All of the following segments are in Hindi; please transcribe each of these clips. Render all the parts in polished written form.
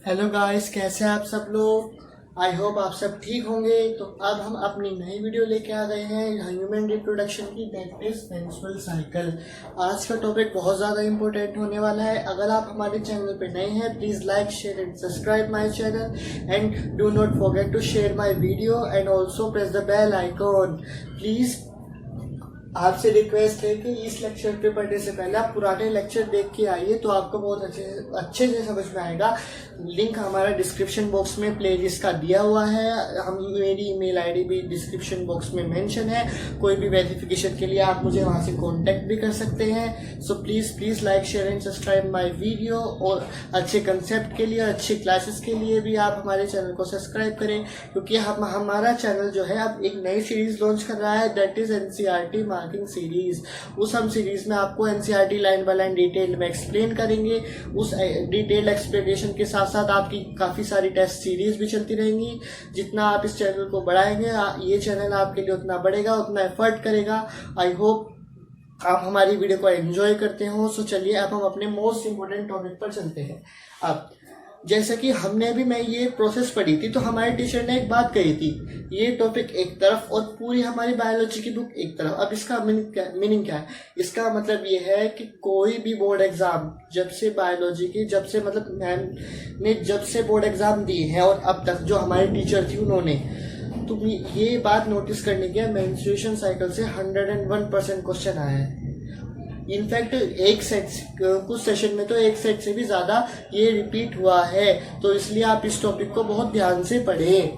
हेलो गाइस, कैसे हैं आप सब लोग। आई होप आप सब ठीक होंगे। तो अब हम अपनी नई वीडियो लेके आ गए हैं ह्यूमन रिप्रोडक्शन की, दैट इज मेंस्ट्रुअल साइकिल। आज का टॉपिक बहुत ज़्यादा इंपॉर्टेंट होने वाला है। अगर आप हमारे चैनल पे नए हैं, please like share and subscribe my channel and do not forget to share my video and also press the bell icon. Please आपसे रिक्वेस्ट है कि इस लेक्चर पे पढ़ने से पहले आप पुराने लेक्चर देख के आइए, तो आपको बहुत अच्छे से समझ में आएगा। लिंक हमारा डिस्क्रिप्शन बॉक्स में प्लेलिस्ट का दिया हुआ है। मेरी ईमेल आईडी भी डिस्क्रिप्शन बॉक्स में मेंशन है। कोई भी वेरिफिकेशन के लिए आप मुझे वहां से कांटेक्ट भी कर सकते हैं। So please like share and subscribe my video. और अच्छे कंसेप्ट के लिए, अच्छी क्लासेस के लिए भी आप हमारे चैनल को सब्सक्राइब करें, क्योंकि हमारा चैनल जो है अब एक नई सीरीज लॉन्च कर रहा है, that is NCERT marking series. उस हम सीरीज में आपको NCERT line by line detail में एक्सप्लेन करेंगे। उस डिटेल्ड एक्सप्लेनेशन के साथ साथ आपकी काफी सारी टेस्ट सीरीज भी चलती रहेंगी। जितना आप इस चैनल को बढ़ाएंगे, ये चैनल आपके लिए उतना बढ़ेगा, उतना एफर्ट करेगा। आई होप आप हमारी वीडियो को एंजॉय करते हो। सो चलिए अब हम अपने मोस्ट इम्पोर्टेंट टॉपिक पर चलते हैं। अब जैसे कि हमने अभी मैं ये प्रोसेस पढ़ी थी, तो हमारे टीचर ने एक बात कही थी, ये टॉपिक एक तरफ और पूरी हमारी बायोलॉजी की बुक एक तरफ। अब इसका मीनिंग क्या है? इसका मतलब ये है कि कोई भी बोर्ड एग्जाम जब से बायोलॉजी की, जब से मतलब मैम ने जब से बोर्ड एग्जाम दिए हैं और अब तक जो हमारे टीचर थी उन्होंने, तो ये बात नोटिस करने की, मेंस्ट्रुएशन साइकिल से 101% क्वेश्चन आया है। इनफैक्ट एक सेट, कुछ सेशन में तो एक सेट से भी ज्यादा ये रिपीट हुआ है। तो इसलिए आप इस टॉपिक को बहुत ध्यान से पढ़ें,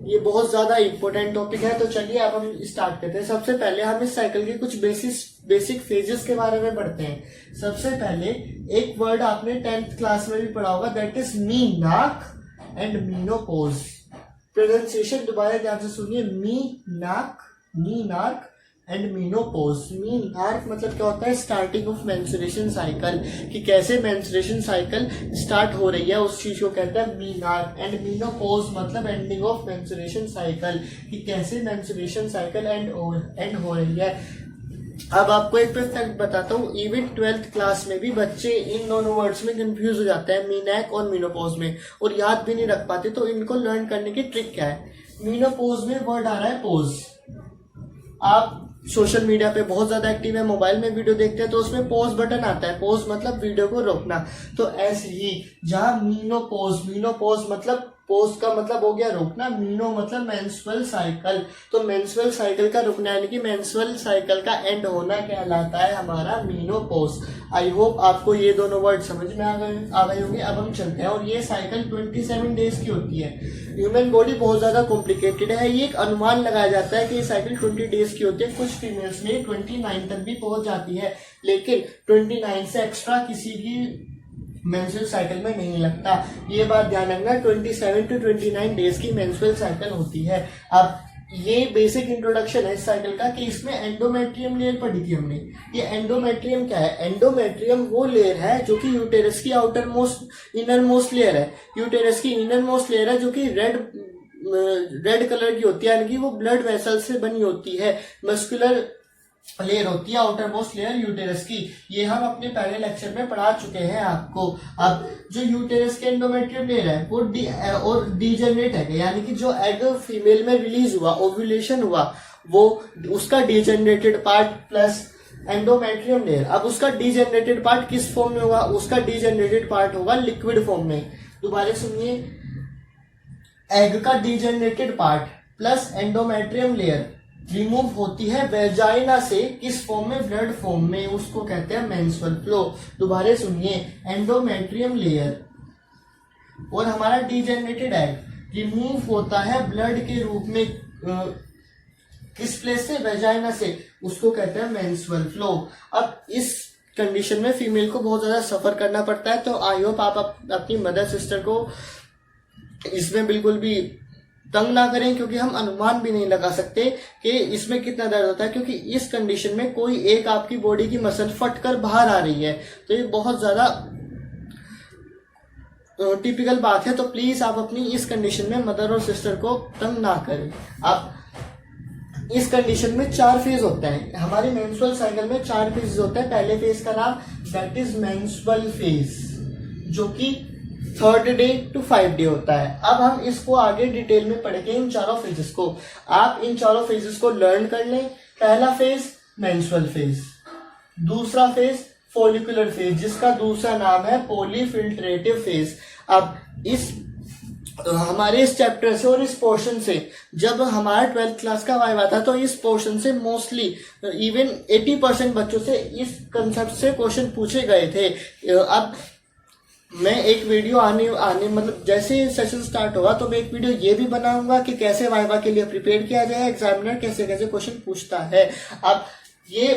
ये बहुत ज्यादा इंपॉर्टेंट टॉपिक है। तो चलिए अब हम स्टार्ट करते हैं। सबसे पहले हम इस साइकिल के कुछ बेसिक फेजेस के बारे में पढ़ते हैं। सबसे पहले एक वर्ड आपने 10th क्लास में भी पढ़ा होगा, दैट इज मीनाक एंड मीनोपॉज। प्रोनाउंसिएशन दोबारा ध्यान से सुनिए, मीनाक एंड मीनोपॉज। मीनार्क मतलब क्या होता है? स्टार्टिंग ऑफ मेंस्ट्रुएशन साइकिल, कि कैसे मेंस्ट्रुएशन साइकिल स्टार्ट हो रही है, उस चीज को कहते हैं मीनार्क। एंड मीनोपॉज मतलब एंडिंग ऑफ मेंस्ट्रुएशन साइकिल, कि कैसे मेंस्ट्रुएशन साइकिल एंड हो रही है। अब आपको एक फैक्ट बताता हूँ, इवन 12th क्लास में भी बच्चे इन दोनों वर्ड्स में कंफ्यूज हो जाते हैं, मीनाक और मीनोपॉज में, और याद भी नहीं रख पाते। तो इनको लर्न करने की ट्रिक क्या है? मीनोपॉज में वर्ड आ रहा है पोज। आप सोशल मीडिया पे बहुत ज्यादा एक्टिव है, मोबाइल में वीडियो देखते हैं, तो उसमें पॉज बटन आता है। पॉज मतलब वीडियो को रोकना। तो ऐसे ही जहां मीनोपॉज मतलब पोज का मतलब हो गया रोकना, मीनो मतलब मेंस्ट्रुअल साइकिल। तो मेंस्ट्रुअल साइकिल का रुकना यानी कि मेंस्ट्रुअल साइकिल का एंड होना कहलाता है हमारा मीनोपॉज। आई होप आपको ये दोनों वर्ड समझ में आ गए होंगे। अब हम चलते हैं, और ये साइकिल 27 डेज की होती है। ह्यूमन बॉडी बहुत ज्यादा कॉम्प्लिकेटेड है। ये एक अनुमान लगाया जाता है कि ये साइकिल 20 डेज की होती है। कुछ फीमेल्स में 29 तक भी पहुंच जाती है, लेकिन 29 से एक्स्ट्रा किसी की मेंस्ट्रुअल साइकिल में नहीं लगता। ये बात ध्यान रखना, 27 to 29 डेज की मेंस्ट्रुअल साइकिल होती है। अब ये बेसिक इंट्रोडक्शन है इस साइकिल का, कि इसमें एंडोमेट्रियम लेयर पढ़ी थी हमने। ये एंडोमेट्रियम क्या है? एंडोमेट्रियम वो लेयर है जो कि यूटेरस की इनर मोस्ट लेयर है। यूटेरस की इनर मोस्ट लेयर है जो कि रेड कलर की होती है, यानी कि वो ब्लड वेसल से बनी होती है। मस्कुलर लेयर होती है आउटर मोस्ट लेयर यूटेरस की। ये हम अपने पहले लेक्चर में पढ़ा चुके हैं आपको। अब जो यूटेरस के एंडोमेट्रियम लेयर है वो डीजेनरेट है, यानी कि जो एग फीमेल में रिलीज हुआ, ओव्यूलेशन हुआ, वो उसका degenerated part plus endometrium layer. अब उसका डीजेनरेटेड पार्ट किस फॉर्म में होगा? उसका डीजेनरेटेड पार्ट होगा लिक्विड फॉर्म में। दोबारा सुनिए, एग का degenerated part plus endometrium layer remove होती है वेजाइना से, किस फॉर्म में? ब्लड फॉर्म में। उसको कहते हैं मेंस्ट्रुअल फ्लो। दोबारा सुनिए, एंडोमेट्रियम लेयर और हमारा डीजेनरेटेड एग रिमूव होता है ब्लड के रूप में, किस प्लेस से? वेजाइना से। उसको कहते हैं मेंस्ट्रुअल फ्लो। अब इस कंडीशन में फीमेल को बहुत ज्यादा सफर करना पड़ता है। तो आई होप आप अपनी मदर सिस्टर को इसमें बिल्कुल भी तंग ना करें, क्योंकि हम अनुमान भी नहीं लगा सकते कि इसमें कितना दर्द होता है, क्योंकि इस कंडीशन में कोई एक आपकी बॉडी की मसल फटकर बाहर आ रही है। तो ये बहुत ज्यादा टिपिकल बात है। तो प्लीज आप अपनी इस कंडीशन में मदर और सिस्टर को तंग ना करें। आप इस कंडीशन में 4 फेज होते हैं। हमारी मेंस्ट्रुअल साइकिल में 4 फेज होते हैं। पहले फेज का नाम दैट इज मेंस्ट्रुअल फेज। जो कि 3rd डे to 5 डे होता है। अब हम इसको आगे डिटेल में पढ़ेंगे इन चारों फेजेस को। आप इन चारों फेजेस को लर्न कर लें। पहला फेज मेंस्ट्रुअल फेज, दूसरा फेज फॉलिकुलर फेज जिसका दूसरा नाम है पॉलीफिल्ट्रेटिव फेज। अब इस हमारे इस चैप्टर से और इस पोर्शन से जब हमारा 12th क्लास का वाइवा था तो इस पोर्शन से मोस्टली इवन 80% बच्चों से इस कंसेप्ट से क्वेश्चन पूछे गए थे। अब मैं एक वीडियो आने मतलब जैसे सेशन स्टार्ट होगा तो मैं एक वीडियो ये भी बनाऊंगा कि कैसे वाइवा के लिए प्रिपेयर किया जाए, एग्जामिनर कैसे कैसे क्वेश्चन पूछता है। अब ये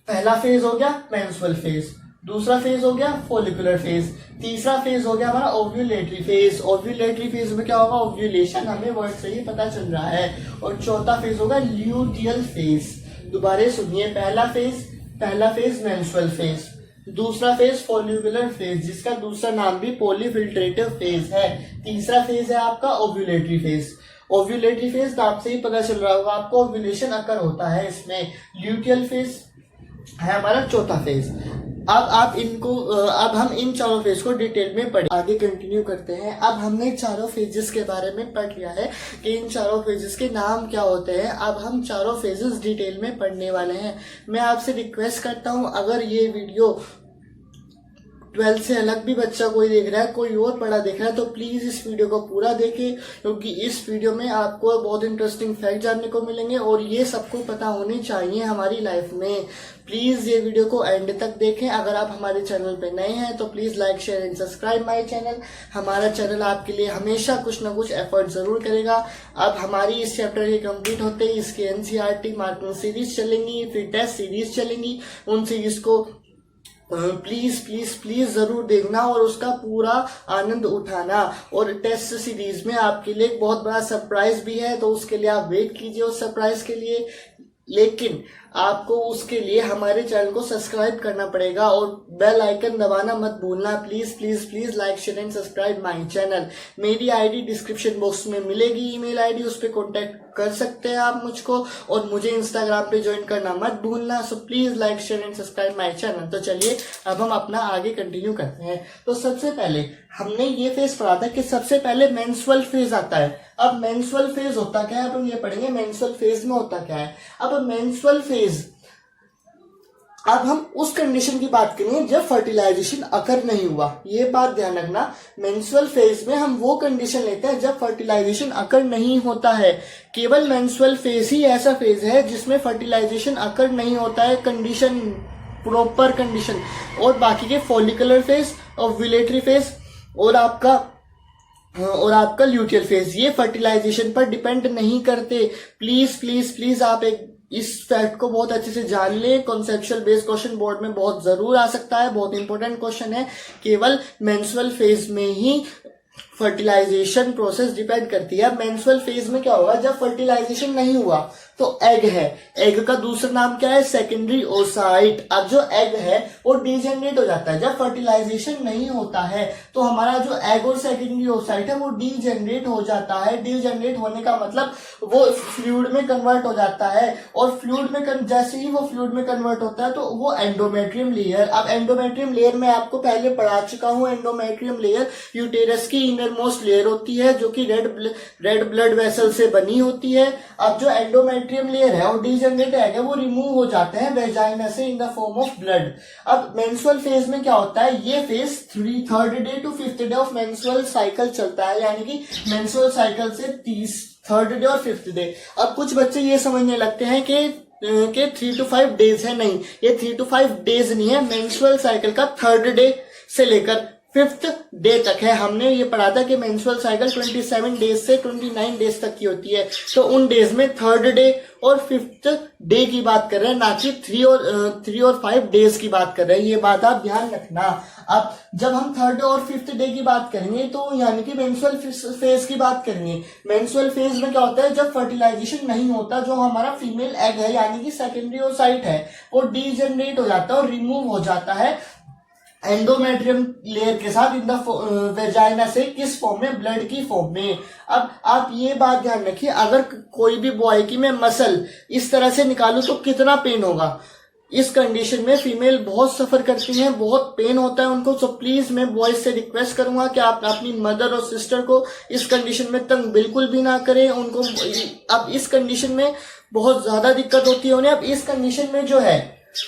पहला फेज हो गया मेंस्ट्रुअल फेज, दूसरा फेज हो गया फॉलिकुलर फेज, तीसरा फेज हो गया हमारा ओव्यूलेटरी फेज। ओव्यूलेटरी फेज में क्या होगा, ओव्यूलेशन हमें वर्ड से ही पता चल रहा है। और चौथा फेज होगा ल्यूटियल फेज। दोबारा सुनिए, पहला फेज मेंस्ट्रुअल फेज, दूसरा फेज फॉलिकुलर फेज जिसका दूसरा नाम भी पॉलीफिल्ट्रेटिव फेज है, तीसरा फेज है आपका ओव्यूलेटरी फेज। ओव्यूलेटरी फेज नाम से ही पता चल रहा होगा आपको, ओव्यूलेशन अकर होता है इसमें। ल्यूटियल फेज है हमारा चौथा फेज। अब हम इन चारों फेज को डिटेल में पढ़े, आगे कंटिन्यू करते हैं। अब हमने चारों फेजेस के बारे में पढ़ लिया है कि इन चारों फेजेस के नाम क्या होते हैं। अब हम चारों फेजेस डिटेल में पढ़ने वाले हैं। मैं आपसे रिक्वेस्ट करता हूं, अगर ये वीडियो 12th से अलग भी बच्चा कोई देख रहा है, कोई और पढ़ा देख रहा है, तो प्लीज इस वीडियो को पूरा देखें, क्योंकि इस वीडियो में आपको बहुत इंटरेस्टिंग फैक्ट जानने को मिलेंगे और ये सबको पता होने चाहिए हमारी लाइफ में। प्लीज ये वीडियो को एंड तक देखें। अगर आप हमारे चैनल पे नए हैं तो please like share and subscribe my channel. हमारा चैनल आपके लिए हमेशा कुछ ना कुछ एफर्ट जरूर करेगा। अब हमारी इस चैप्टर के कंप्लीट होते ही इसके एनसीईआरटी मार्किंग सीरीज चलेंगी, फिर टेस्ट सीरीज चलेंगी। उन सीरीज को प्लीज प्लीज प्लीज जरूर देखना और उसका पूरा आनंद उठाना। और टेस्ट सीरीज में आपके लिए एक बहुत बड़ा सरप्राइज भी है, तो उसके लिए आप वेट कीजिए उस सरप्राइज के लिए। लेकिन आपको उसके लिए हमारे चैनल को सब्सक्राइब करना पड़ेगा और बेल आइकन दबाना मत भूलना। Please please please like share and subscribe my channel. मेरी आईडी डिस्क्रिप्शन बॉक्स में मिलेगी, ईमेल आईडी, उस पर कॉन्टेक्ट कर सकते हैं आप मुझको। और मुझे इंस्टाग्राम पे ज्वाइन करना मत भूलना। So please like share and subscribe my channel. तो चलिए अब हम अपना आगे कंटिन्यू करते हैं। तो सबसे पहले हमने ये फेज पढ़ा था कि सबसे पहले मेंस्ट्रुअल फेज आता है। अब मेंस्ट्रुअल फेज होता क्या है, अब हम ये पढ़ेंगे मेंस्ट्रुअल फेज में होता क्या है। अब मेंस्ट्रुअल फेज, अब हम उस कंडीशन की बात करेंगे जब फर्टिलाइजेशन अकर नहीं हुआ। ये बात ध्यान रखना, मेंस्ट्रुअल फेज में हम वो कंडीशन लेते हैं जब फर्टिलाइजेशन अकर नहीं होता है। केवल मेंस्ट्रुअल फेज ही ऐसा फेज है जिसमें फर्टिलाइजेशन अकर नहीं होता है, कंडीशन प्रॉपर कंडीशन। और बाकी के फॉलिकुलर फेज, ओव्यूलेटरी फेज और आपका ल्यूटियल फेज, ये फर्टिलाइजेशन पर डिपेंड नहीं करते। प्लीज प्लीज प्लीज आप इस फैक्ट को बहुत अच्छे से जान ले। कॉन्सेप्चुअल बेस्ड क्वेश्चन बोर्ड में बहुत जरूर आ सकता है, बहुत इंपॉर्टेंट क्वेश्चन है। केवल मेंस्ट्रुअल फेज में ही फर्टिलाइजेशन प्रोसेस डिपेंड करती है। अब मेंस्ट्रुअल फेज में क्या होगा, जब फर्टिलाइजेशन नहीं हुआ तो एग है, एग का दूसरा नाम क्या है, सेकेंडरी ओसाइट। अब जो एग है वो डीजेनरेट हो जाता है। जब फर्टिलाइजेशन नहीं होता है तो हमारा जो एग और सेकेंडरी ओसाइट है वो डीजेनरेट हो जाता है। डीजेनरेट होने का मतलब वो फ्लूइड में कन्वर्ट हो जाता है। और फ्लूइड में जैसे ही वो फ्लूइड में कन्वर्ट होता है तो वो एंडोमेट्रियम लेयर। अब एंडोमेट्रियम लेयर मैं आपको पहले पढ़ा चुका हूँ। एंडोमेट्रियम लेयर यूटेरस की इनर मोस्ट लेयर होती है जो कि रेड ब्लड वेसल से बनी होती है। अब जो एंडोमेट्रियम लेयर है और डीजनरेट है वो रिमूव हो जाते हैं वेजाइना से in the form of blood. अब मेंस्ट्रुअल फेज में क्या होता है, ये phase 3rd day to 5th day of menstrual cycle चलता है, यानी कि मेंस्ट्रुअल साइकिल से 3rd डे और 5th डे। अब कुछ बच्चे ये समझने लगते हैं कि 3 to 5 डेज है। नहीं, ये 3 to 5 डेज नहीं है। मेंस्ट्रुअल साइकिल का 3rd डे से लेकर 5th डे तक है। हमने ये पढ़ा था कि मेंस्ट्रुअल साइकिल 27 डेज से 29 डेज तक की होती है। तो उन डेज में 3rd डे और 5th डे की बात कर रहे हैं, ना कि 3 और 5 डेज की बात कर रहे हैं। ये बात आप ध्यान रखना। अब जब हम 3rd और 5th डे की बात करेंगे तो यानी कि मेंस्ट्रुअल फेज की बात करेंगे। मेंस्ट्रुअल फेज में क्या होता है, जब फर्टिलाइजेशन नहीं होता, जो हमारा फीमेल एग है यानी कि सेकेंडरी ओसाइट है वो डीजनरेट हो जाता है और रिमूव हो जाता है एंडोमेट्रियम लेयर के साथ इन द वेजाइना से, किस फॉर्म में, ब्लड की फॉर्म में। अब आप ये बात ध्यान रखिए, अगर कोई भी बॉय की मैं मसल इस तरह से निकालूं तो कितना पेन होगा। इस कंडीशन में फीमेल बहुत सफर करती हैं, बहुत पेन होता है उनको। सो प्लीज मैं बॉयज से रिक्वेस्ट करूंगा कि आप अपनी मदर और सिस्टर को इस कंडीशन में तंग बिल्कुल भी ना करें उनको। अब इस कंडीशन में बहुत ज्यादा दिक्कत होती है उन्हें। अब इस कंडीशन में जो है,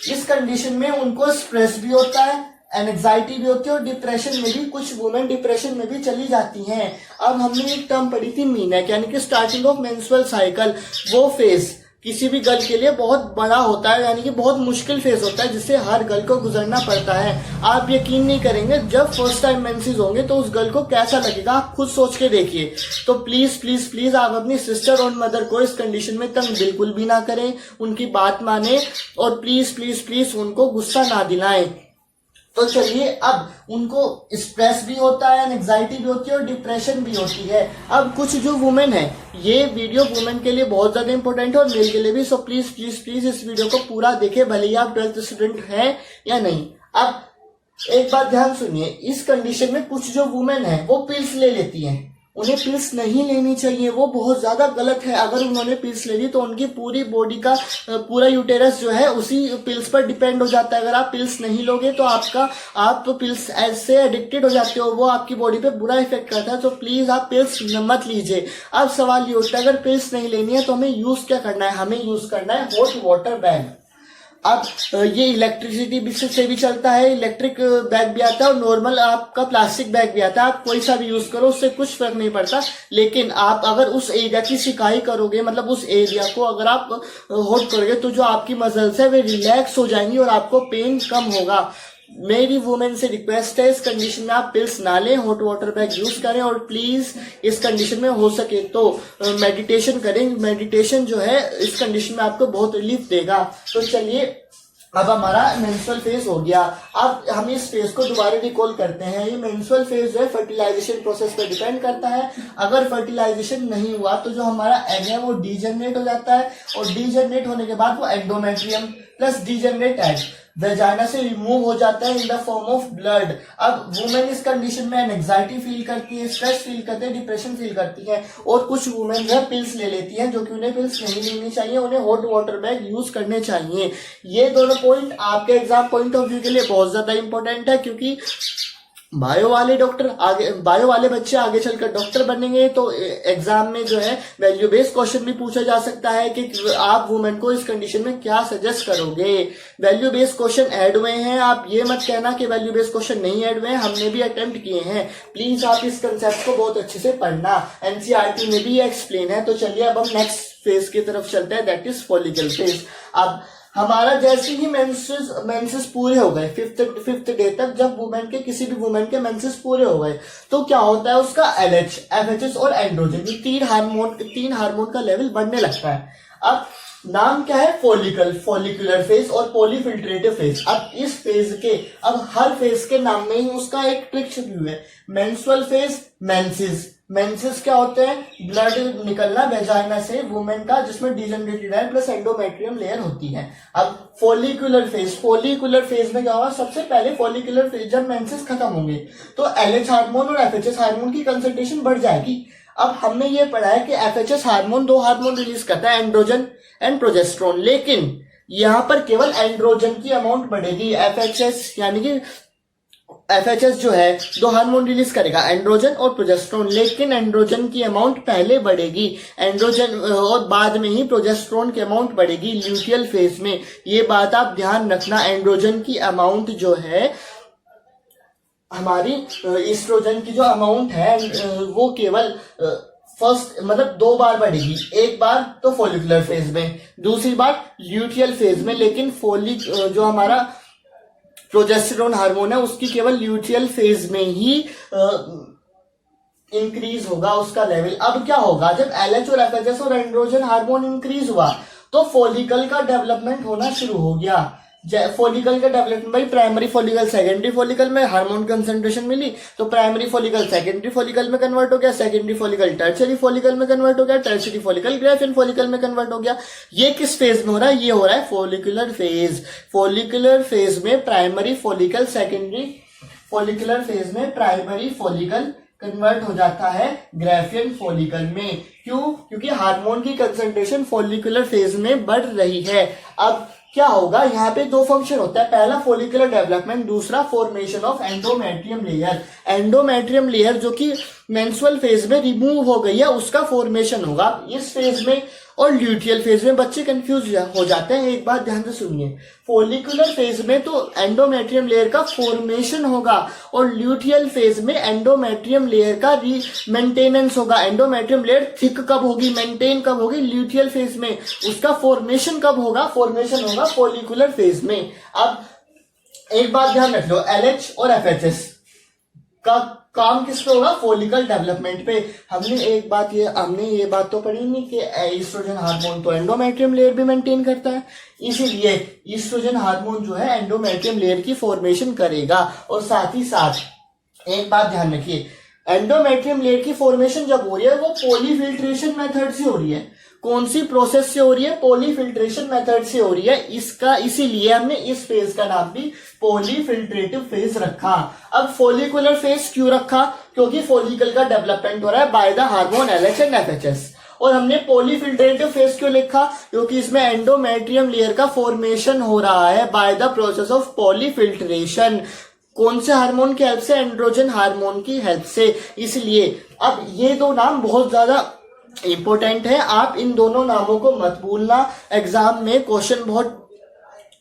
इस कंडीशन में उनको स्ट्रेस भी होता है, एंजाइटी भी होती है और डिप्रेशन में भी, कुछ वुमेन डिप्रेशन में भी चली जाती हैं। अब हमने एक टर्म पढ़ी थी मीनक, यानी कि स्टार्टिंग ऑफ मेंस्ट्रुअल साइकिल। वो फेज किसी भी गर्ल के लिए बहुत बड़ा होता है, यानी कि बहुत मुश्किल फेज होता है जिससे हर गर्ल को गुजरना पड़ता है। आप यकीन नहीं करेंगे, जब फर्स्ट टाइम मेंसेस होंगे तो उस गर्ल को कैसा लगेगा, आप खुद सोच के देखिए। तो प्लीज प्लीज प्लीज आप अपनी सिस्टर और मदर को इस कंडीशन में तंग बिल्कुल भी ना करें, उनकी बात माने और प्लीज प्लीज प्लीज उनको गुस्सा ना दिलाएं। तो चलिए, अब उनको स्ट्रेस भी होता है, एंजाइटी भी होती है और डिप्रेशन भी होती है। अब कुछ जो वुमेन है, ये वीडियो वुमेन के लिए बहुत ज्यादा इंपॉर्टेंट है और मेल के लिए भी। सो प्लीज प्लीज प्लीज इस वीडियो को पूरा देखें, भले ही आप 12th स्टूडेंट हैं या नहीं। अब एक बात ध्यान सुनिए, इस कंडीशन में कुछ जो वुमेन है वो पिल्स ले लेती हैं। उन्हें पिल्स नहीं लेनी चाहिए, वो बहुत ज्यादा गलत है। अगर उन्होंने पिल्स ले ली तो उनकी पूरी बॉडी का पूरा यूटेरस जो है उसी पिल्स पर डिपेंड हो जाता है। अगर आप पिल्स नहीं लोगे तो आप तो पिल्स ऐसे एडिक्टेड हो जाते हो, वो आपकी बॉडी पे बुरा इफेक्ट करता है। तो प्लीज आप पिल्स मत लीजिए। अब सवाल ये उठता है, अगर पिल्स नहीं लेनी है तो हमें यूज क्या करना है? हमें यूज करना है हॉट वाटर बैग। अब ये इलेक्ट्रिसिटी से भी चलता है, इलेक्ट्रिक बैग भी आता है और नॉर्मल आपका प्लास्टिक बैग भी आता है। आप कोई सा भी यूज करो, उससे कुछ फर्क नहीं पड़ता। लेकिन आप अगर उस एरिया की सिकाई करोगे, मतलब उस एरिया को अगर आप हॉट करोगे तो जो आपकी मसल्स है वे रिलैक्स हो जाएंगी और आपको पेन कम होगा। मेरी वुमेन से रिक्वेस्ट है, इस कंडीशन में आप पिल्स ना लें, हॉट वाटर बैग यूज करें और प्लीज इस कंडीशन में हो सके तो मेडिटेशन करें। मेडिटेशन जो है इस कंडीशन में आपको बहुत रिलीफ देगा। तो चलिए, अब हमारा मेंस्ट्रुअल फेज हो गया। अब हम इस फेज को दोबारा रिकॉल करते हैं। ये मेंस्ट्रुअल फेज जो है फर्टिलाइजेशन प्रोसेस पर डिपेंड करता है। अगर फर्टिलाइजेशन नहीं हुआ तो जो हमारा एग है वो डीजनरेट हो जाता है और डीजनरेट होने के बाद वो endometrium plus degenerate egg vagina से रिमूव हो जाता है in the form of blood. अब वुमेन इस कंडीशन में एंजाइटी फील करती है, स्ट्रेस फील करती है, डिप्रेशन फील करती है और कुछ वुमेन जो पिल्स ले लेती हैं, जो कि उन्हें पिल्स नहीं लेनी चाहिए, उन्हें हॉट वाटर बैग यूज करने चाहिए। ये दोनों पॉइंट आपके एग्जाम पॉइंट ऑफ व्यू के लिए बहुत ज्यादा इंपॉर्टेंट है, क्योंकि बायो वाले बच्चे आगे चलकर डॉक्टर बनेंगे। तो एग्जाम में जो है वैल्यू बेस्ड क्वेश्चन भी पूछा जा सकता है कि आप वुमेन को इस कंडीशन में क्या सजेस्ट करोगे। वैल्यू बेस्ड क्वेश्चन ऐड हुए हैं, आप ये मत कहना कि वैल्यू बेस्ड क्वेश्चन नहीं ऐड हुए हैं, हमने भी अटेम्प्ट किए हैं। प्लीज आप इस कंसेप्ट को बहुत अच्छे से पढ़ना, एनसीईआरटी में भी ये एक्सप्लेन है। तो चलिए, अब हम नेक्स्ट फेज की तरफ चलते हैं, दैट इज फॉलिकल फेज। अब हमारा जैसे ही मेंसेस पूरे हो गए, फिफ्थ डे तक, जब वुमेन के किसी भी वुमेन के मेंसेस पूरे हो गए तो क्या होता है, उसका LH, FHS और एंड्रोजन, ये तीन हार्मोन का लेवल बढ़ने लगता है। अब नाम क्या है? फॉलिकुलर फेज और पॉलीफिल्ट्रेटिव फेज। अब इस फेज के, अब हर फेज के नाम में ही उसका एक ट्रिक छुपी हुई है। मेंस्ट्रुअल फेज, मेंसेस क्या होते हैं? ब्लड निकलना वेजाइना से वुमेन का, जिसमें डीजनरेटेड है प्लस एंडोमेट्रियम लेयर होती है। अब फॉलिकुलर फेज में क्या होगा? सबसे पहले फॉलिकुलर फेज, जब मेंसेस खत्म होंगे तो LH हार्मोन और FHS हार्मोन की कंसंट्रेशन बढ़ जाएगी। अब हमने ये पढ़ा है कि FHS हार्मोन 2 हार्मोन रिलीज करता है, एंड्रोजन एंड प्रोजेस्टेरोन, लेकिन यहाँ पर केवल एंड्रोजन की अमाउंट बढ़ेगी। FHS जो है 2 हार्मोन रिलीज करेगा, एंड्रोजन और प्रोजेस्टेरोन, लेकिन एंड्रोजन की अमाउंट पहले बढ़ेगी, एंड्रोजन और बाद में ही प्रोजेस्टेरोन की अमाउंट बढ़ेगी ल्यूटियल फेज में। ये बात आप ध्यान रखना। एंड्रोजन की अमाउंट जो है, हमारी ईस्ट्रोजन की जो अमाउंट है वो केवल फर्स्ट, मतलब 2 बार बढ़ेगी। एक बार तो फॉलिकुलर फेज में, दूसरी बार ल्यूटियल फेज में, लेकिन जो हमारा प्रोजेस्टेरोन हार्मोन है उसकी केवल ल्यूटियल फेज में ही इंक्रीज होगा उसका लेवल। अब क्या होगा, जब LH और FHS और एंड्रोजन हार्मोन इंक्रीज हुआ तो फॉलिकल का डेवलपमेंट होना शुरू हो गया। फॉलिकल का डेवलपमेंट, भाई प्राइमरी फॉलिकल सेकेंडरी फॉलिकल में हार्मोन कंसंट्रेशन मिली तो प्राइमरी फॉलिकल सेकेंडरी फॉलिकल में कन्वर्ट हो गया, सेकेंडरी फॉलिकल टर्शियरी फॉलिकल में कन्वर्ट हो गया, टर्शियरी फॉलिकल ग्राफियन फॉलिकल में कन्वर्ट हो गया। ये किस फेज में हो रहा है? ये हो रहा है फॉलिकुलर फेज। फॉलिकुलर फेज में प्राइमरी फॉलिकल, फॉलिकुलर फेज में प्राइमरी फॉलिकल कन्वर्ट हो जाता है ग्राफियन फॉलिकल में। क्यों? क्योंकि हार्मोन की कंसंट्रेशन फॉलिकुलर फेज में बढ़ रही है। अब क्या होगा, यहाँ पे दो फंक्शन होता है, पहला फॉलिकुलर डेवलपमेंट, दूसरा formation of endometrium layer. Endometrium layer जो कि मेंस्ट्रुअल फेज में रिमूव हो गई है उसका फॉर्मेशन होगा इस फेज में, और ल्यूटियल फेज में बच्चे कंफ्यूज हो जाते हैं। एक बात ध्यान से सुनिए, फॉलिकुलर फेज में तो एंडोमेट्रियम लेयर का फॉर्मेशन होगा और ल्यूटियल फेज में एंडोमेट्रियम लेयर का मेंटेनेंस होगा। एंडोमेट्रियम लेयर थिक कब होगी, मेंटेन कब होगी, ल्यूटियल फेज में। उसका फॉर्मेशन कब होगा, फॉर्मेशन होगा फॉलिकुलर फेज में। अब एक बात ध्यान रख लो, LH और FHS का काम किस पे होगा, फॉलिकल डेवलपमेंट पे। हमने ये बात तो पढ़ी नहीं कि ईस्ट्रोजन हार्मोन तो एंडोमेट्रियम लेयर भी मेंटेन करता है, इसीलिए ईस्ट्रोजन हार्मोन जो है एंडोमेट्रियम लेयर की फॉर्मेशन करेगा। और साथ ही साथ एक बात ध्यान रखिए, एंडोमेट्रियम लेयर की फॉर्मेशन जब हो रही है वो पॉलीफिल्ट्रेशन मेथड से हो रही है। कौन सी प्रोसेस से हो रही है, पॉलीफिल्ट्रेशन मेथड से हो रही है। इसीलिए हमने इस फेज का नाम भी पॉलीफिल्ट्रेटिव फेज रखा। अब फॉलिकुलर फेज क्यों रखा, क्योंकि फॉलिकल का डेवलपमेंट हो रहा है by the hormone LH and FHS। और हमने पॉलीफिल्ट्रेटिव फेज क्यों लिखा, क्योंकि इसमें एंडोमेट्रियम लेयर का फॉर्मेशन हो रहा है बाय द प्रोसेस ऑफ पॉलीफिल्ट्रेशन। कौन से हार्मोन की हेल्प से, एंड्रोजन हार्मोन की हेल्प से। इसलिए अब ये दो नाम बहुत ज्यादा इंपॉर्टेंट है, आप इन दोनों नामों को मत भूलना। एग्जाम में क्वेश्चन बहुत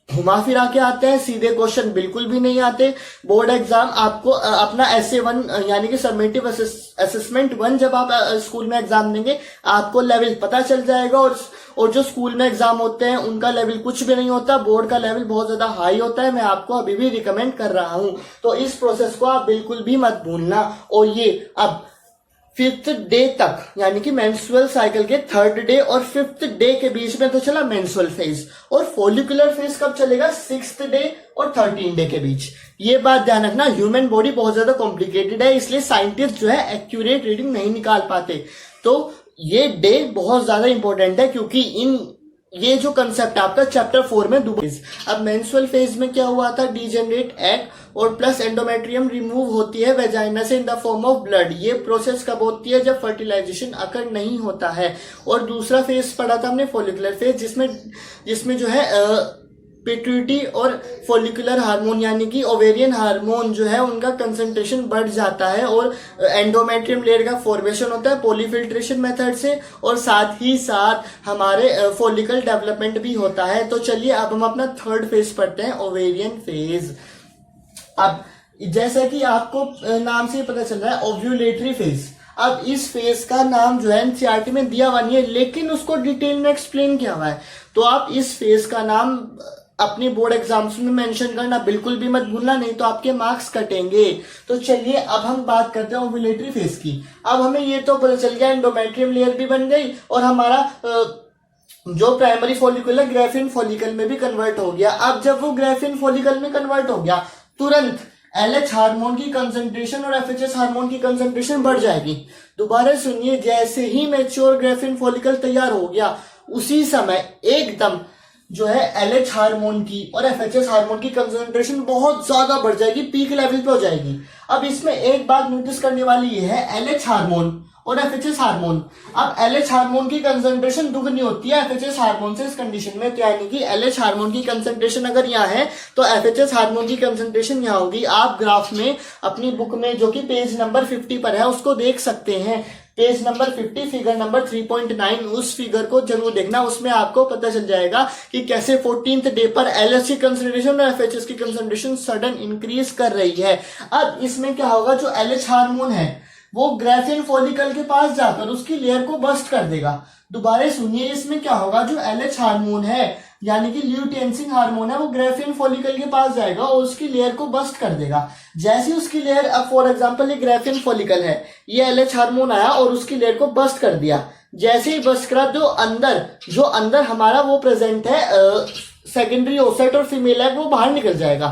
घुमा फिरा के आते हैं, सीधे क्वेश्चन बिल्कुल भी नहीं आते। बोर्ड एग्जाम आपको अपना SA1 यानी कि सबमिटिव असेसमेंट 1 जब आप स्कूल में एग्जाम देंगे आपको लेवल पता चल जाएगा। और जो स्कूल में एग्जाम होते हैं उनका लेवल कुछ भी नहीं होता, बोर्ड का लेवल बहुत ज्यादा हाई होता है। मैं आपको अभी भी रिकमेंड कर रहा हूं, तो इस प्रोसेस को आप बिल्कुल भी मत भूलना। और ये अब 5th डे तक यानी कि मेंस्ट्रुअल साइकिल के 3rd डे और 5th डे के बीच में तो चला मेंस्ट्रुअल फेज, और फॉलिकुलर फेज कब चलेगा, 6th डे और 13 डे के बीच। ये बात ध्यान रखना, ह्यूमन बॉडी बहुत ज्यादा कॉम्प्लिकेटेड है, इसलिए साइंटिस्ट जो है एक्यूरेट रीडिंग नहीं निकाल पाते। तो ये डे बहुत ज्यादा इंपॉर्टेंट है, क्योंकि ये जो कंसेप्ट आपका चैप्टर 4 में अब मेंस्ट्रुअल फेज में क्या हुआ था, डीजेनरेट एग और प्लस एंडोमेट्रियम रिमूव होती है वेजाइना से in the form of blood. ये प्रोसेस कब होती है, जब फर्टिलाइजेशन अकर नहीं होता है। और दूसरा फेज पढ़ा था हमने फॉलिकुलर फेज, जिसमें जो है पिट्यूटरी और फॉलिकुलर हार्मोन यानी कि ओवेरियन हार्मोन जो है उनका कंसंट्रेशन बढ़ जाता है और एंडोमेट्रियम लेयर का फॉर्मेशन होता है पॉलीफिल्ट्रेशन मेथड से, और साथ ही साथ हमारे फॉलिकल डेवलपमेंट भी होता है। तो चलिए अब हम अपना 3rd फेज पढ़ते हैं, ओवेरियन फेज। अब जैसा कि आपको नाम से पता चल रहा है ओव्यूलेटरी फेज। अब इस फेज का नाम जो है एनसीईआरटी में दिया हुआ नहीं है, लेकिन उसको डिटेल में एक्सप्लेन किया हुआ है। तो आप इस फेज का नाम अपनी बोर्ड एग्जाम्स में मेंशन करना बिल्कुल भी मत भूलना, नहीं तो आपके मार्क्स कटेंगे। तो चलिए अब हम बात करते हैं ओव्यूलेटरी फेज की। अब हमें ये तो पता चल गया एंडोमेट्रियम लेयर भी बन गई और हमारा जो प्राइमरी फॉलिकल है ग्रेफिन फॉलिकल में भी कन्वर्ट हो गया। अब जब वो ग्रेफिन फॉलिकल में कन्वर्ट हो गया, तुरंत LH हार्मोन की कंसंट्रेशन और FHS हार्मोन की कंसंट्रेशन बढ़ जाएगी। दोबारा सुनिए, जैसे ही मैच्योर ग्रेफिन फॉलिकल तैयार हो गया उसी समय एकदम जो है LH हार्मोन की और FHS हार्मोन की कंसंट्रेशन बहुत ज्यादा बढ़ जाएगी, पीक लेवल पे हो जाएगी। अब इसमें एक बात नोटिस करने वाली ये है, LH हार्मोन और FHS हार्मोन। अब LH हार्मोन की कंसंट्रेशन दुगनी होती है FHS हार्मोन से इस कंडीशन में, तो यानी कि LH हार्मोन की कंसंट्रेशन अगर यहाँ है तो FHS हार्मोन की कंसंट्रेशन यहाँ होगी। आप ग्राफ में अपनी बुक में जो कि पेज नंबर 50 पर है उसको देख सकते हैं। पेज नंबर 50 फिगर नंबर 3.9 उस फिगर को जरूर देखना, उसमें आपको पता चल जाएगा कि कैसे 14th डे पर LH की कंसंट्रेशन और FHS की कंसंट्रेशन सडन इंक्रीज कर रही है। अब इसमें क्या होगा, जो LH हार्मोन है वो ग्रेफिन फॉलिकल के पास जाकर उसकी लेयर को बस्ट कर देगा। दोबारा सुनिए, इसमें क्या होगा, जो LH हार्मोन है यानी कि ल्यूटेंसिंग हार्मोन है वो ग्रेफिन फॉलिकल के पास जाएगा और उसकी लेयर को बस्ट कर देगा। जैसे उसकी लेयर, अब फॉर एग्जांपल ये ग्रेफिन फॉलिकल है, ये LH हार्मोन आया और उसकी लेयर को बस्ट कर दिया। जैसे ही बस्ट करा, जो अंदर हमारा वो प्रेजेंट है सेकेंडरी ओसाइट और फीमेल है वो बाहर निकल जाएगा।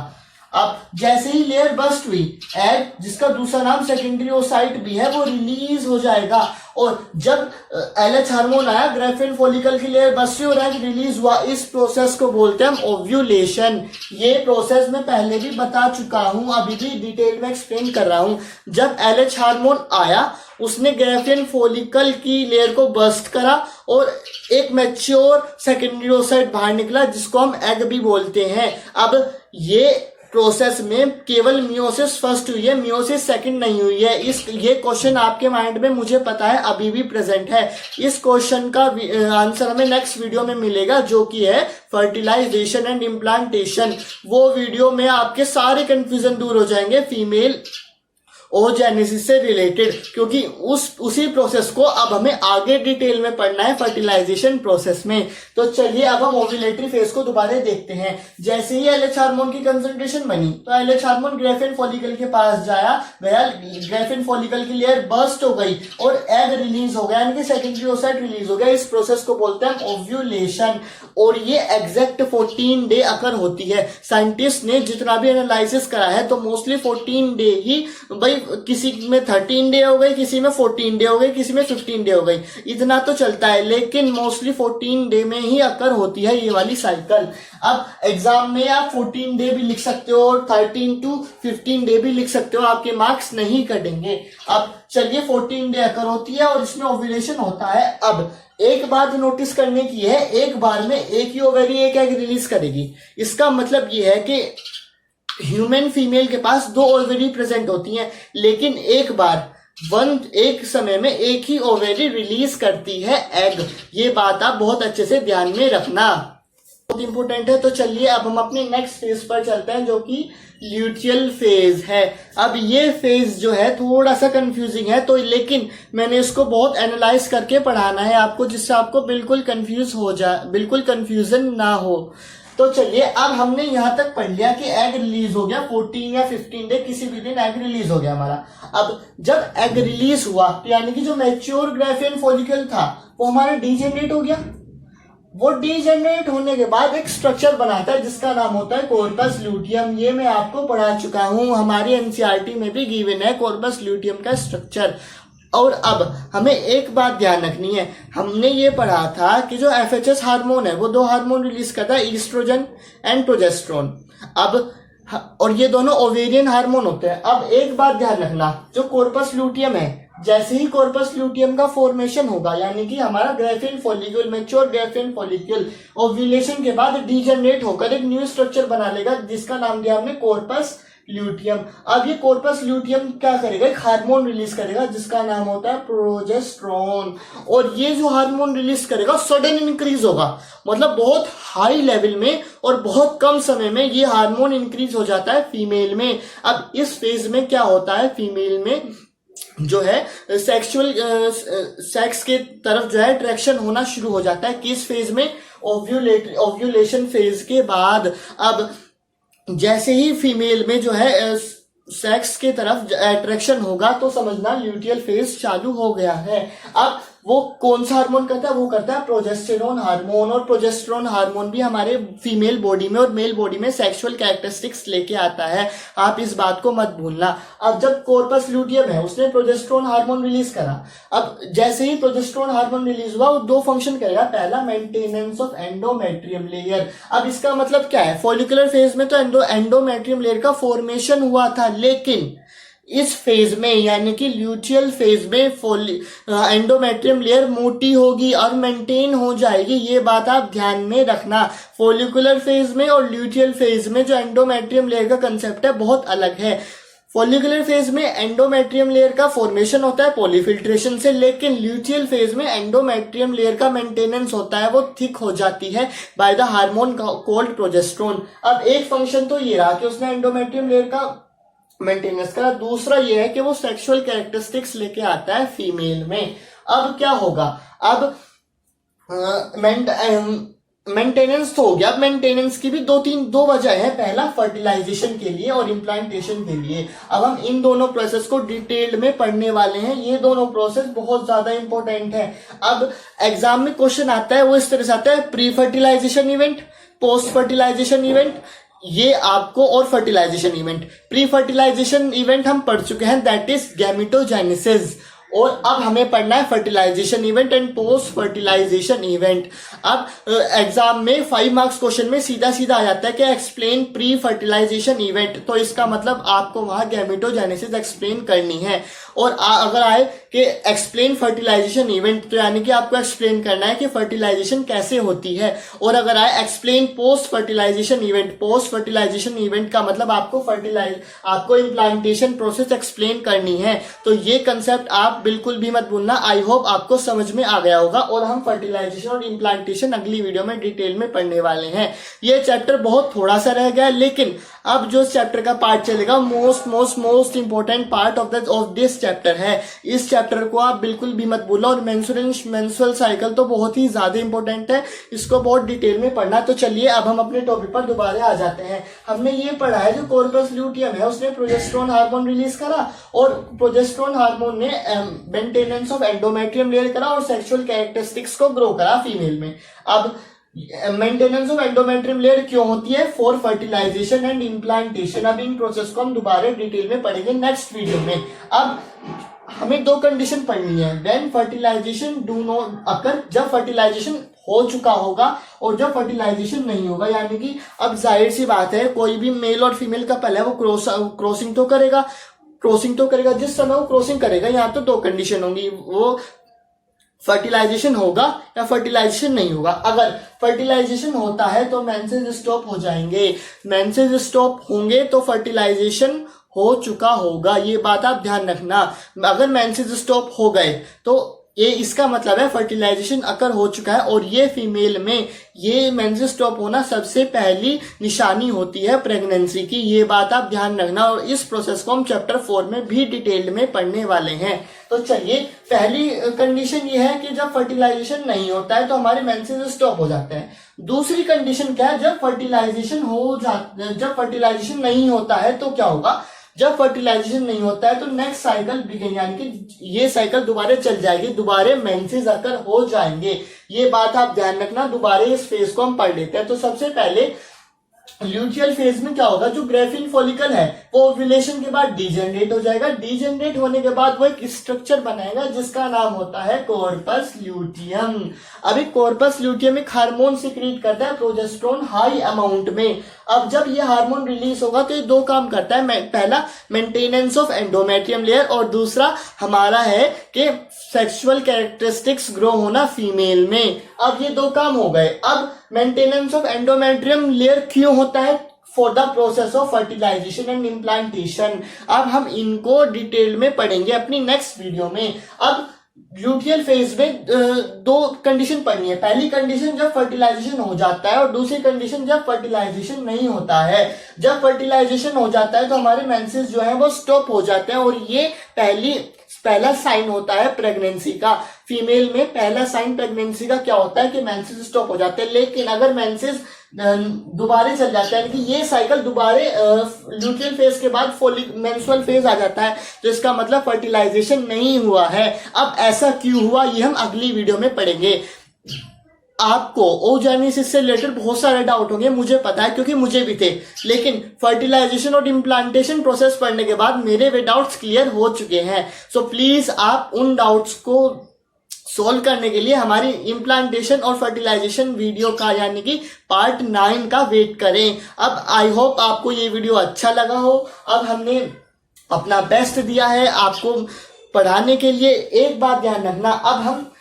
अब जैसे ही लेयर बस्ट हुई, एग जिसका दूसरा नाम सेकेंडरी ओसाइट भी है वो रिलीज हो जाएगा। और जब LH हार्मोन आया, ग्रेफिन फॉलिकल की लेयर बस्ट हो रहा है, रिलीज हुआ, इस प्रोसेस को बोलते हैं हम ओव्यूलेशन। ये प्रोसेस मैं पहले भी बता चुका हूं, अभी भी डिटेल में एक्सप्लेन कर रहा हूं। जब LH हार्मोन आया उसने ग्रेफिन फॉलिकल की लेयर को बस्ट करा और एक मैच्योर सेकेंडरी ओसाइट बाहर निकला जिसको हम एग भी बोलते हैं। अब ये प्रोसेस में केवल मियोसिस फर्स्ट हुई है, मियोसिस सेकंड नहीं हुई है। ये क्वेश्चन आपके माइंड में मुझे पता है अभी भी प्रेजेंट है। इस क्वेश्चन का आंसर हमें नेक्स्ट वीडियो में मिलेगा जो कि है फर्टिलाइजेशन एंड इम्प्लांटेशन। वो वीडियो में आपके सारे कंफ्यूजन दूर हो जाएंगे फीमेल ओजेनेसिस से रिलेटेड, क्योंकि उसी प्रोसेस को अब हमें आगे डिटेल में पढ़ना है फर्टिलाइजेशन प्रोसेस में। तो चलिए अब हम ओव्यूलेटरी फेज को दोबारा देखते हैं। जैसे ही LH हार्मोन की कंसंट्रेशन बनी तो LH हार्मोन ग्रेफिन फॉलिकल के पास गया, ग्रेफिन फॉलिकल की लेयर बर्स्ट हो गई और एग रिलीज हो गया, यानी कि सेकेंडरी ओसाइट रिलीज हो गया। इस प्रोसेस को बोलते हैं ओव्यूलेशन और ये एग्जैक्ट 14 डे अकर होती है। साइंटिस्ट ने जितना भी एनालिसिस करा है तो मोस्टली 14 डे ही, भाई किसी में 13 डे हो गई, किसी में 14 डे हो गई, किसी में 15 डे हो गई, इतना तो चलता है, लेकिन मोस्टली 14 डे में ही अकर होती है ये वाली साइकिल। अब एग्जाम में आप 14 डे भी लिख सकते हो और 13 to 15 डे भी लिख सकते हो, आपके मार्क्स नहीं कटेंगे। अब चलिए 14 डे अकर होती है और इसमें ओव्यूलेशन होता है। अब एक बात नोटिस करने की है, एक बार में एक ही ओवेरी एक एग रिलीज करेगी। इसका मतलब ये है कि ह्यूमन फीमेल के पास 2 ओवेरी प्रेजेंट होती हैं, लेकिन एक समय में एक ही ओवेरी रिलीज करती है एग। ये बात आप बहुत अच्छे से ध्यान में रखना, बहुत इंपॉर्टेंट है। तो चलिए अब हम अपने नेक्स्ट फेज पर चलते हैं जो कि ल्यूटियल फेज है। अब ये फेज जो है थोड़ा सा कंफ्यूजिंग है, तो लेकिन मैंने इसको बहुत एनालाइज करके पढ़ाना है आपको, जिससे आपको बिल्कुल कंफ्यूजन ना हो। तो चलिए अब हमने यहां तक पढ़ लिया कि एग रिलीज हो गया 14 या 15 डे, किसी भी दिन एग रिलीज हो गया हमारा। अब जब एग रिलीज हुआ तो यानी कि जो मैच्योर ग्रेफिन फॉलिकल था वो हमारा डीजेनरेट हो गया। वो डीजेनरेट होने के बाद एक स्ट्रक्चर बनाता है जिसका नाम होता है कॉर्पस ल्यूटियम। ये मैं आपको पढ़ा चुका हूं, हमारी एनसीईआरटी में भी गिवन है कॉर्पस ल्यूटियम का स्ट्रक्चर। और अब हमें एक बात ध्यान रखनी है, हमने ये पढ़ा था कि जो FHS हार्मोन है वो 2 हार्मोन रिलीज करता है, ईस्ट्रोजन एंड प्रोजेस्टेरोन। अब और ये दोनों ओवेरियन हार्मोन होते हैं। अब एक बात ध्यान रखना, जो कॉर्पस ल्यूटियम है, जैसे ही कॉर्पस ल्यूटियम का फॉर्मेशन होगा, यानी कि हमारा Graafian follicle, mature Graafian follicle ovulation के बाद डीजनरेट होकर एक न्यू स्ट्रक्चर बना लेगा जिसका नाम दिया हमने कॉर्पस ल्यूटियम। अब ये कॉर्पस ल्यूटियम क्या करेगा, एक हार्मोन रिलीज करेगा जिसका नाम होता है प्रोजेस्टेरोन। और ये जो हार्मोन रिलीज करेगा सडन इंक्रीज होगा, मतलब बहुत हाई लेवल में और बहुत कम समय में ये हार्मोन इंक्रीज हो जाता है फीमेल में। अब इस फेज में क्या होता है, फीमेल में जो है सेक्स के तरफ जो है अट्रैक्शन होना शुरू हो जाता है। किस फेज में, ओव्यूलेशन फेज के बाद। अब जैसे ही फीमेल में जो है सेक्स के तरफ अट्रैक्शन होगा तो समझना ल्यूटियल फेज चालू हो गया है। अब वो कौन सा हार्मोन करता है, वो करता है प्रोजेस्टेरोन हार्मोन। और प्रोजेस्टेरोन हार्मोन भी हमारे फीमेल बॉडी में और मेल बॉडी में सेक्सुअल कैरेक्टरिस्टिक्स लेके आता है, आप इस बात को मत भूलना। अब जब कॉर्पस ल्यूटियम है उसने प्रोजेस्टेरोन हार्मोन रिलीज करा, अब जैसे ही प्रोजेस्टेरोन हार्मोन रिलीज हुआ वो 2 फंक्शन करेगा। पहला, मेंटेनेंस ऑफ एंडोमेट्रियम लेयर। अब इसका मतलब क्या है, फॉलिकुलर फेज में तो एंडोमेट्रियम लेयर का फॉर्मेशन हुआ था, लेकिन इस फेज में यानी कि ल्यूटियल फेज में एंडोमेट्रियम लेयर मोटी होगी और मेंटेन हो जाएगी। ये बात आप ध्यान में रखना। फॉलिकुलर फेज में और ल्यूटियल फेज में जो एंडोमेट्रियम लेयर का कंसेप्ट है बहुत अलग है। फॉलिकुलर फेज में एंडोमेट्रियम लेयर का फॉर्मेशन होता है पॉलीफिल्ट्रेशन से, लेकिन ल्यूटियल फेज में एंडोमेट्रियम लेयर का मेंटेनेंस होता है, वो थिक हो जाती है by the hormone called progesterone. अब एक फंक्शन तो ये रहा कि उसने एंडोमेट्रियम लेयर का मेंटेनेंस करा, दूसरा ये है कि वो सेक्सुअल कैरेक्टरिस्टिक्स लेके आता है फीमेल में। अब क्या होगा, अब मेंटेनेंस तो हो गया। अब मेंटेनेंस की भी दो वजह है, पहला फर्टिलाइजेशन के लिए और इम्प्लांटेशन के लिए। अब हम इन दोनों प्रोसेस को डिटेल्ड में पढ़ने वाले हैं, ये दोनों प्रोसेस बहुत ज्यादा इंपॉर्टेंट है। अब एग्जाम में क्वेश्चन आता है वो इस तरह से आता है, pre fertilization event, post fertilization event, ये आपको, और fertilization event, pre fertilization event हम पढ़ चुके हैं, दैट इज गैमेटोजेनेसिस, और अब हमें पढ़ना है fertilization event and post fertilization event. अब एग्जाम में 5 मार्क्स क्वेश्चन में सीधा सीधा आ जाता है कि एक्सप्लेन प्री फर्टिलाइजेशन इवेंट, तो इसका मतलब आपको वहां गैमेटोजेनेसिस एक्सप्लेन करनी है। और अगर आए कि एक्सप्लेन फर्टिलाइजेशन इवेंट, तो यानी कि आपको एक्सप्लेन करना है कि फर्टिलाइजेशन कैसे होती है। और अगर आए explain post fertilization event, post fertilization event का मतलब आपको इम्प्लांटेशन प्रोसेस एक्सप्लेन करनी है। तो ये कंसेप्ट आप बिल्कुल भी मत भूलना। आई होप आपको समझ में आ गया होगा, और हम फर्टिलाइजेशन और इम्प्लांटेशन अगली वीडियो में डिटेल में पढ़ने वाले हैं। ये चैप्टर बहुत थोड़ा सा रह गया, लेकिन अब जो चैप्टर का पार्ट चलेगा most important part of this chapter है। इस चैप्टर को आप बिल्कुल भी मत भूलो। और मेंस्ट्रुअल साइकिल तो बहुत ही ज्यादा इंपॉर्टेंट है, इसको बहुत डिटेल में पढ़ना। तो चलिए अब हम अपने टॉपिक पर दोबारा आ जाते हैं। हमने ये पढ़ा है जो कॉर्पस ल्यूटियम है उसने प्रोजेस्टेरोन हार्मोन रिलीज करा, और प्रोजेस्टेरोन हार्मोन ने मेंटेनेंस ऑफ एंडोमेट्रियम लेयर करा और सेक्सुअल कैरेक्टरिस्टिक्स को ग्रो करा फीमेल में। अब मेंटेनेंस ऑफ एंडोमेट्रियम लेयर क्यों होती है? For fertilization and implantation. अब इन प्रोसेस को हम दोबारा डिटेल में पढ़ेंगे नेक्स्ट वीडियो में। अब हमें 2 कंडीशन पढ़नी है, when fertilization do not occur, जब फर्टिलाइजेशन हो चुका होगा और जब फर्टिलाइजेशन नहीं होगा। यानी कि अब जाहिर सी बात है, कोई भी मेल और फीमेल का पहले वो क्रॉसिंग तो करेगा। जिस समय वो क्रॉसिंग करेगा, यहाँ तो 2 कंडीशन होंगी, वो फर्टिलाइजेशन होगा या फर्टिलाइजेशन नहीं होगा। अगर फर्टिलाइजेशन होता है तो मेंसेस स्टॉप हो जाएंगे, मेंसेस स्टॉप होंगे तो फर्टिलाइजेशन हो चुका होगा। ये बात आप ध्यान रखना। अगर मेंसेस स्टॉप हो गए तो ये इसका मतलब है फर्टिलाइजेशन अकर हो चुका है। और ये फीमेल में ये मेंसेस स्टॉप होना सबसे पहली निशानी होती है प्रेगनेंसी की। ये बात आप ध्यान रखना, और इस प्रोसेस को हम चैप्टर 4 में भी डिटेल में पढ़ने वाले हैं। तो चलिए, पहली कंडीशन ये है कि जब फर्टिलाइजेशन नहीं होता है तो हमारे मेंसेस स्टॉप हो जाते हैं। दूसरी कंडीशन क्या है? जब फर्टिलाइजेशन नहीं होता है तो क्या होगा? जब फर्टिलाइजेशन नहीं होता है तो नेक्स्ट साइकिल बिगिन, यानी कि ये साइकिल दोबारा चल जाएगी, दोबारा मेंसेस अकर हो जाएंगे। ये बात आप ध्यान रखना। दोबारा इस फेज को हम पढ़ लेते हैं। तो सबसे पहले ल्यूटियल फेज में क्या होगा? जो ग्रेफिन फॉलिकल है वो ओव्यूलेशन के बाद डीजेनरेट हो जाएगा। डीजेनरेट होने के बाद वो एक स्ट्रक्चर बनाएगा जिसका नाम होता है कॉर्पस ल्यूटियम। अभी कॉर्पस ल्यूटियम एक हार्मोन सिक्रीट करता है प्रोजेस्टेरोन हाई अमाउंट में। अब जब ये हार्मोन रिलीज होगा तो ये 2 काम करता है। पहला मेंटेनेंस ऑफ एंडोमेट्रियम लेयर, और दूसरा हमारा है कि सेक्सुअल कैरेक्टरिस्टिक्स ग्रो होना फीमेल में। अब ये 2 काम हो गए। अब मेंटेनेंस ऑफ एंडोमेट्रियम लेयर क्यों होता है? For the process of fertilization and implantation. अब हम इनको डिटेल में पढ़ेंगे अपनी नेक्स्ट वीडियो में। अब ल्यूटियल फेज में 2 कंडीशन पढ़नी है। पहली कंडीशन जब फर्टिलाइजेशन हो जाता है, और दूसरी कंडीशन जब फर्टिलाइजेशन नहीं होता है। जब फर्टिलाइजेशन हो जाता है तो हमारे मेंसेस जो है वो स्टॉप हो जाते हैं, और ये पहला साइन होता है प्रेगनेंसी का। फीमेल में पहला साइन प्रेगनेंसी का क्या होता है कि मेंसेस स्टॉप हो जाते हैं। लेकिन अगर मेंसेस दोबारा चल जाता है, कि ये साइकिल दोबारा ल्यूटियल फेज के बाद मेंस्ट्रुअल फेज आ जाता है, तो इसका मतलब फर्टिलाइजेशन नहीं हुआ है। अब ऐसा क्यों हुआ ये हम अगली वीडियो में पढ़ेंगे। आपको ओजेनेसिस से रिलेटेड बहुत सारे डाउट होंगे, मुझे पता है क्योंकि मुझे भी थे। लेकिन फर्टिलाइजेशन और इम्प्लांटेशन प्रोसेस पढ़ने के बाद मेरे वे डाउट्स क्लियर हो चुके हैं। सो प्लीज आप उन डाउट्स को सोल्व करने के लिए हमारी इम्प्लांटेशन और फर्टिलाइजेशन वीडियो का, यानी कि पार्ट 9 का वेट करें। अब आई होप आपको ये वीडियो अच्छा लगा हो। अब हमने अपना बेस्ट दिया है आपको पढ़ाने के लिए। एक बात ध्यान रखना, अब हम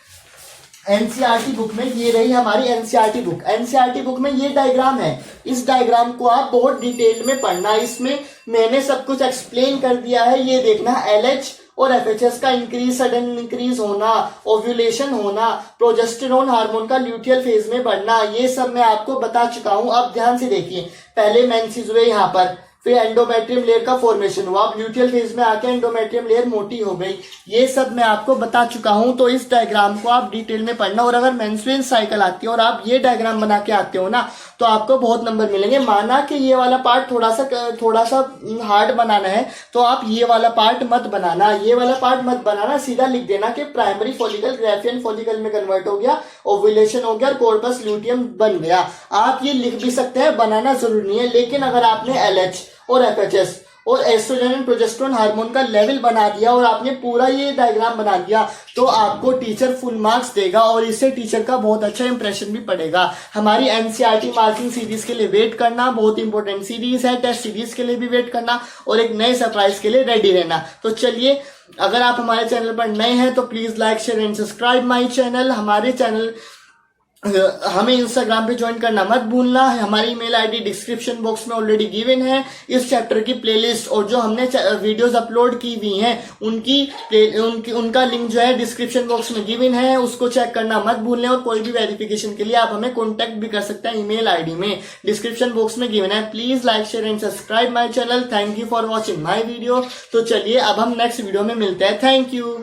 एनसीईआरटी बुक में, ये रही हमारी एनसीईआरटी बुक में ये डायग्राम है। इस डायग्राम को आप बहुत डिटेल में पढ़ना। इसमें मैंने सब कुछ एक्सप्लेन कर दिया है। ये देखना, एलएच और एफएचएस का सडन इंक्रीज होना, ओव्यूलेशन होना, प्रोजेस्टेरोन हार्मोन का ल्यूटियल फेज में बढ़ना, ये सब मैं आपको बता चुका हूं। अब ध्यान से देखिए, पहले मेंसेस हुए यहाँ पर, फिर एंडोमेट्रियम लेयर का फॉर्मेशन हुआ, अब ल्यूटियल फेज में आके एंडोमेट्रियम लेयर मोटी हो गई। ये सब मैं आपको बता चुका हूं, तो इस डायग्राम को आप डिटेल में पढ़ना। और अगर मेंस्ट्रुअल साइकिल आती है और आप ये डायग्राम बना के आते हो ना, तो आपको बहुत नंबर मिलेंगे। माना कि ये वाला पार्ट थोड़ा सा हार्ड बनाना है, तो आप ये वाला पार्ट मत बनाना, ये वाला पार्ट मत बनाना, सीधा लिख देना कि प्राइमरी फॉलिकल ग्राफियन फॉलिकल में कन्वर्ट हो गया, ओव्यूलेशन हो गया और कॉर्पस ल्यूटियम बन गया। आप ये लिख भी सकते हैं, बनाना जरूरी नहीं है। लेकिन अगर आपने एलएच और एफएचएस और एस्ट्रोजन एंड प्रोजेस्टेरोन हार्मोन का लेवल बना दिया और आपने पूरा ये डायग्राम बना दिया, तो आपको टीचर फुल मार्क्स देगा और इससे टीचर का बहुत अच्छा इंप्रेशन भी पड़ेगा। हमारी एनसीईआरटी मार्किंग सीरीज के लिए वेट करना, बहुत इंपॉर्टेंट सीरीज है। टेस्ट सीरीज के लिए भी वेट करना और एक नए सरप्राइज के लिए रेडी रहना। तो चलिए, अगर आप हमारे चैनल पर नए हैं तो please like, share and subscribe my channel. हमारे चैनल हमें इंस्टाग्राम पे ज्वाइन करना मत भूलना। हमारी ईमेल आईडी डिस्क्रिप्शन बॉक्स में ऑलरेडी गिवन है। इस चैप्टर की प्लेलिस्ट और जो हमने वीडियोस अपलोड की हुई हैं उनका लिंक जो है डिस्क्रिप्शन बॉक्स में गिवन है, उसको चेक करना मत भूलें। और कोई भी वेरिफिकेशन के लिए आप हमें कॉन्टेक्ट भी कर सकते हैं ईमेल आईडी में, डिस्क्रिप्शन बॉक्स में गिवन है। Please like, share and subscribe my channel. Thank you for watching my video. तो चलिए अब हम नेक्स्ट वीडियो में मिलते हैं। Thank you.